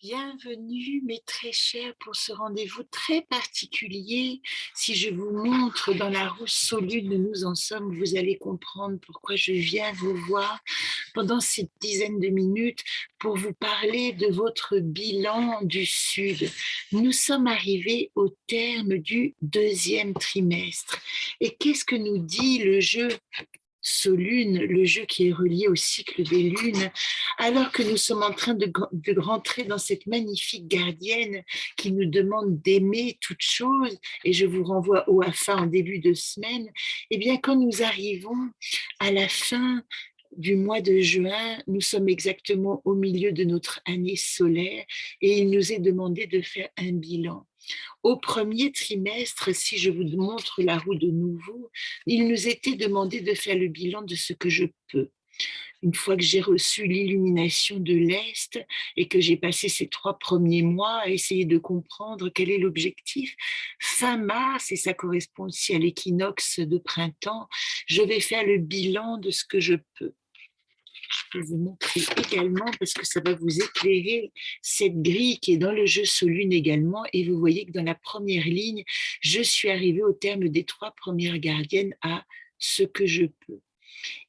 Bienvenue, mes très chers, pour ce rendez-vous très particulier. Si je vous montre dans la rouge solune où nous en sommes, vous allez comprendre pourquoi je viens vous voir pendant cette dizaine de minutes pour vous parler de votre bilan du Sud. Nous sommes arrivés au terme du deuxième trimestre. Et qu'est-ce que nous dit le jeu Solune, le jeu qui est relié au cycle des lunes, alors que nous sommes en train de rentrer dans cette magnifique gardienne qui nous demande d'aimer toute chose, et je vous renvoie au AFA en début de semaine, eh bien, quand nous arrivons à la fin du mois de juin, nous sommes exactement au milieu de notre année solaire et il nous est demandé de faire un bilan. Au premier trimestre, si je vous montre la roue de nouveau, il nous était demandé de faire le bilan de ce que je peux. Une fois que j'ai reçu l'illumination de l'Est et que j'ai passé ces 3 premiers mois à essayer de comprendre quel est l'objectif, fin mars, et ça correspond aussi à l'équinoxe de printemps, je vais faire le bilan de ce que je peux. Je peux vous montrer également, parce que ça va vous éclairer, cette grille qui est dans le jeu Solune également. Et vous voyez que dans la première ligne, je suis arrivée au terme des 3 premières gardiennes à ce que je peux.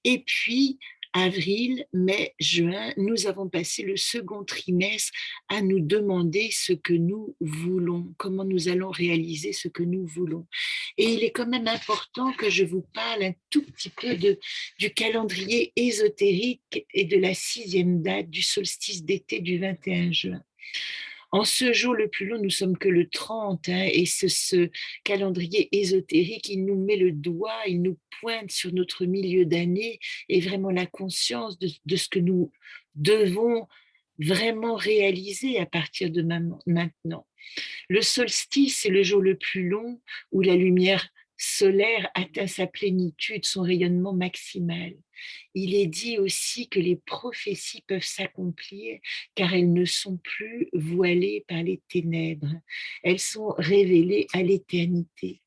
Et puis, avril, mai, juin, nous avons passé le second trimestre à nous demander ce que nous voulons, comment nous allons réaliser ce que nous voulons. Et il est quand même important que je vous parle un tout petit peu du calendrier ésotérique et de la 6e date du solstice d'été du 21 juin. En ce jour le plus long, nous sommes que le 30, et ce calendrier ésotérique, il nous met le doigt, il nous pointe sur notre milieu d'année et vraiment la conscience de ce que nous devons vraiment réaliser à partir de maintenant. Le solstice, c'est le jour le plus long où la lumière solaire atteint sa plénitude, son rayonnement maximal. Il est dit aussi que les prophéties peuvent s'accomplir car elles ne sont plus voilées par les ténèbres. Elles sont révélées à l'éternité.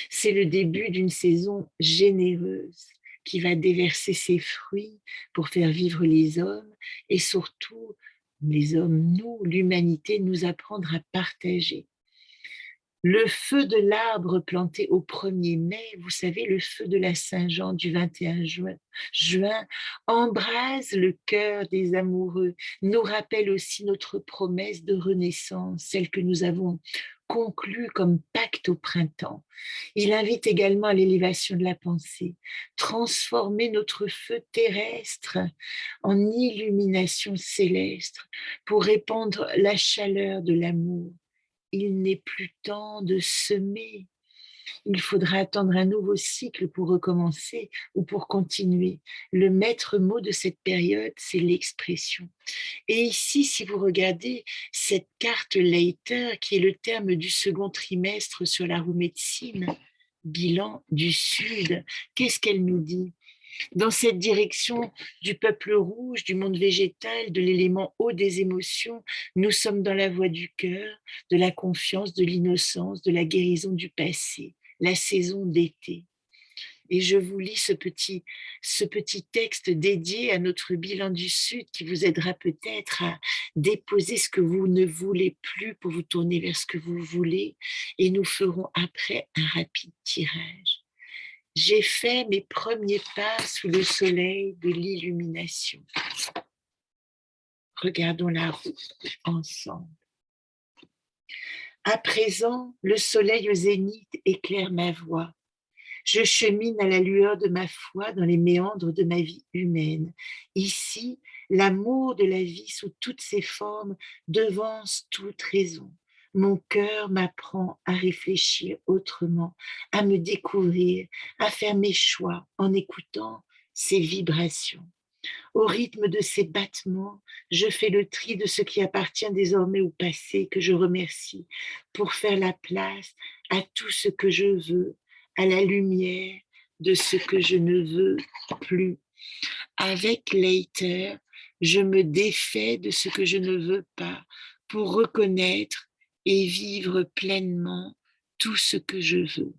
C'est le début d'une saison généreuse qui va déverser ses fruits pour faire vivre les hommes et surtout les hommes, nous, l'humanité, nous apprendre à partager. Le feu de l'arbre planté au 1er mai, vous savez, le feu de la Saint-Jean du 21 juin, embrase le cœur des amoureux, nous rappelle aussi notre promesse de renaissance, celle que nous avons conclue comme pacte au printemps. Il invite également à l'élévation de la pensée, transformer notre feu terrestre en illumination céleste pour répandre la chaleur de l'amour. Il n'est plus temps de semer. Il faudra attendre un nouveau cycle pour recommencer ou pour continuer. Le maître mot de cette période, c'est l'expression. Et ici, si vous regardez cette carte Leiter, qui est le terme du second trimestre sur la roue médecine, bilan du Sud, qu'est-ce qu'elle nous dit? Dans cette direction du peuple rouge, du monde végétal, de l'élément haut des émotions, nous sommes dans la voie du cœur, de la confiance, de l'innocence, de la guérison du passé, la saison d'été. Et je vous lis ce petit texte dédié à notre bilan du Sud qui vous aidera peut-être à déposer ce que vous ne voulez plus pour vous tourner vers ce que vous voulez. Et nous ferons après un rapide tirage. J'ai fait mes premiers pas sous le soleil de l'illumination. Regardons la route ensemble. À présent, le soleil au zénith éclaire ma voie. Je chemine à la lueur de ma foi dans les méandres de ma vie humaine. Ici, l'amour de la vie sous toutes ses formes devance toute raison. Mon cœur m'apprend à réfléchir autrement, à me découvrir, à faire mes choix en écoutant ses vibrations. Au rythme de ces battements, je fais le tri de ce qui appartient désormais au passé que je remercie pour faire la place à tout ce que je veux, à la lumière de ce que je ne veux plus. Avec Leiter, je me défais de ce que je ne veux pas pour reconnaître et vivre pleinement tout ce que je veux.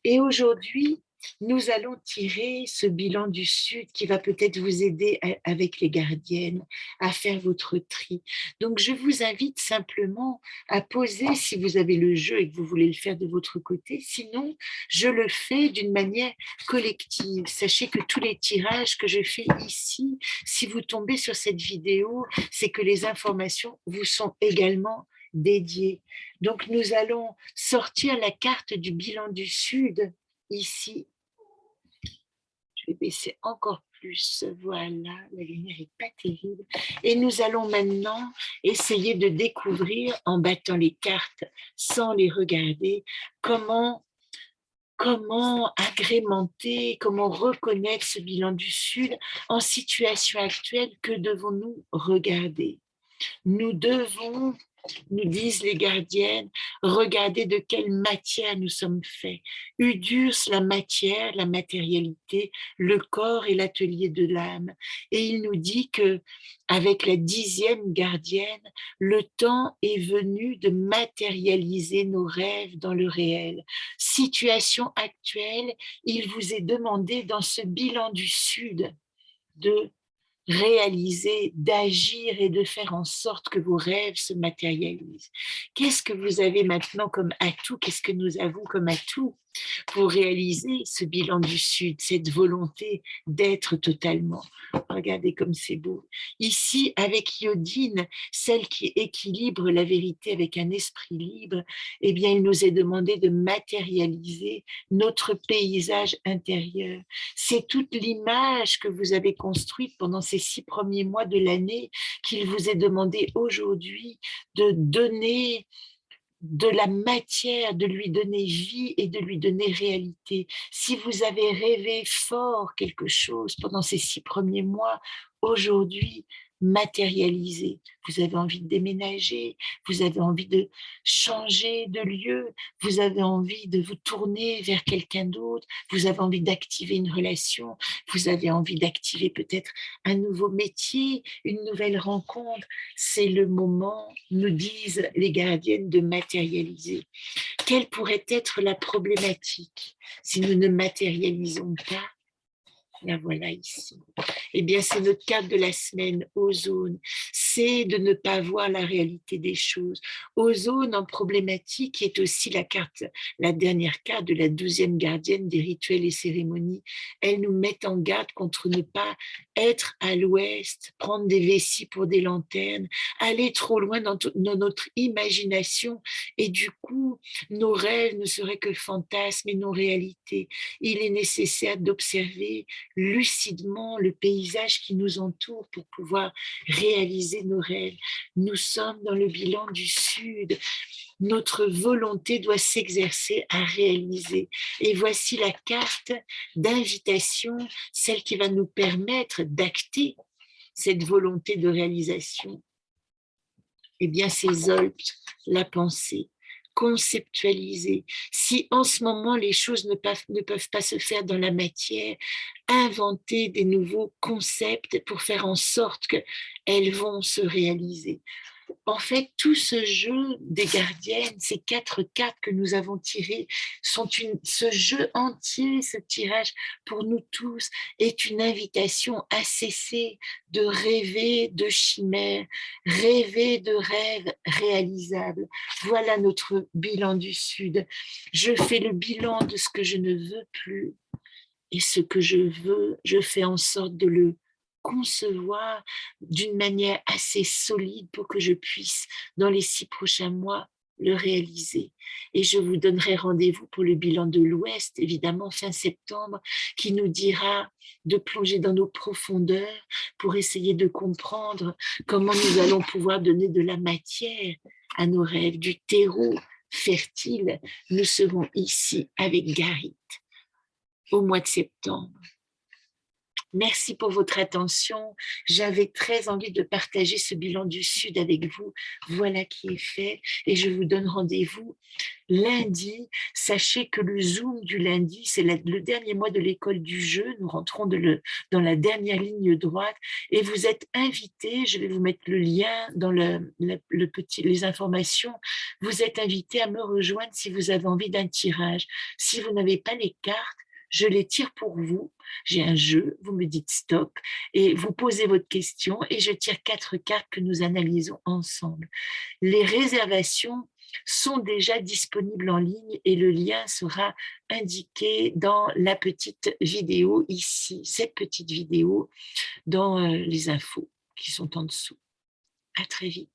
Et aujourd'hui, nous allons tirer ce bilan du Sud qui va peut-être vous aider avec les gardiennes à faire votre tri. Donc, je vous invite simplement à poser, si vous avez le jeu et que vous voulez le faire de votre côté. Sinon, je le fais d'une manière collective. Sachez que tous les tirages que je fais ici, si vous tombez sur cette vidéo, c'est que les informations vous sont également dédiées. Donc, nous allons sortir la carte du bilan du Sud ici. Je vais baisser encore plus. Voilà, la lumière n'est pas terrible. Et nous allons maintenant essayer de découvrir, en battant les cartes sans les regarder, comment agrémenter, comment reconnaître ce bilan du Sud en situation actuelle. Que devons-nous regarder? Nous devons, nous disent les gardiennes, regarder de quelle matière nous sommes faits. Udus, la matière, la matérialité, le corps et l'atelier de l'âme. Et il nous dit que, avec la 10e gardienne, le temps est venu de matérialiser nos rêves dans le réel. Situation actuelle, il vous est demandé dans ce bilan du Sud de réaliser, d'agir et de faire en sorte que vos rêves se matérialisent. Qu'est-ce que vous avez maintenant comme atout? Qu'est-ce que nous avons comme atout pour réaliser ce bilan du Sud, cette volonté d'être totalement? Regardez comme c'est beau. Ici, avec Iodine, celle qui équilibre la vérité avec un esprit libre, eh bien, il nous est demandé de matérialiser notre paysage intérieur. C'est toute l'image que vous avez construite pendant ces 6 premiers mois de l'année qu'il vous est demandé aujourd'hui de donner de la matière, de lui donner vie et de lui donner réalité. Si vous avez rêvé fort quelque chose pendant ces 6 premiers mois, aujourd'hui, matérialisez. Vous avez envie de déménager, vous avez envie de changer de lieu, vous avez envie de vous tourner vers quelqu'un d'autre, vous avez envie d'activer une relation, vous avez envie d'activer peut-être un nouveau métier, une nouvelle rencontre. C'est le moment, nous disent les gardiennes, de matérialiser. Quelle pourrait être la problématique si nous ne matérialisons pas? La voilà ici. Eh bien, c'est notre carte de la semaine, Ozone. C'est de ne pas voir la réalité des choses. Ozone en problématique, qui est aussi la dernière carte de la 12e gardienne des rituels et cérémonies. Elle nous met en garde contre ne pas être à l'ouest, prendre des vessies pour des lanternes, aller trop loin dans notre imagination. Et du coup, nos rêves ne seraient que fantasmes et non réalité. Il est nécessaire d'observer lucidement le paysage qui nous entoure pour pouvoir réaliser nos rêves. Nous sommes dans le bilan du Sud. Notre volonté doit s'exercer à réaliser. Et voici la carte d'invitation, celle qui va nous permettre d'acter cette volonté de réalisation. Eh bien, c'est Zolpt, la pensée. Conceptualiser. Si en ce moment les choses ne peuvent pas se faire dans la matière, inventer des nouveaux concepts pour faire en sorte qu'elles vont se réaliser. En fait, tout ce jeu des gardiennes, ces 4 cartes que nous avons tirées, ce jeu entier, ce tirage pour nous tous, est une invitation à cesser de rêver de chimères, rêver de rêves réalisables. Voilà notre bilan du Sud. Je fais le bilan de ce que je ne veux plus et ce que je veux, je fais en sorte de le concevoir d'une manière assez solide pour que je puisse, dans les 6 prochains mois, le réaliser. Et je vous donnerai rendez-vous pour le bilan de l'Ouest, évidemment, fin septembre, qui nous dira de plonger dans nos profondeurs pour essayer de comprendre comment nous allons pouvoir donner de la matière à nos rêves, du terreau fertile. Nous serons ici avec Garit au mois de septembre. Merci pour votre attention. J'avais très envie de partager ce bilan du Sud avec vous. Voilà qui est fait. Et je vous donne rendez-vous lundi. Sachez que le Zoom du lundi, c'est le dernier mois de l'école du jeu. Nous rentrons dans la dernière ligne droite. Et vous êtes invités, je vais vous mettre le lien dans les informations. Vous êtes invités à me rejoindre si vous avez envie d'un tirage. Si vous n'avez pas les cartes, je les tire pour vous. J'ai un jeu, vous me dites stop et vous posez votre question et je tire 4 cartes que nous analysons ensemble. Les réservations sont déjà disponibles en ligne et le lien sera indiqué dans la petite vidéo ici, cette petite vidéo dans les infos qui sont en dessous. À très vite.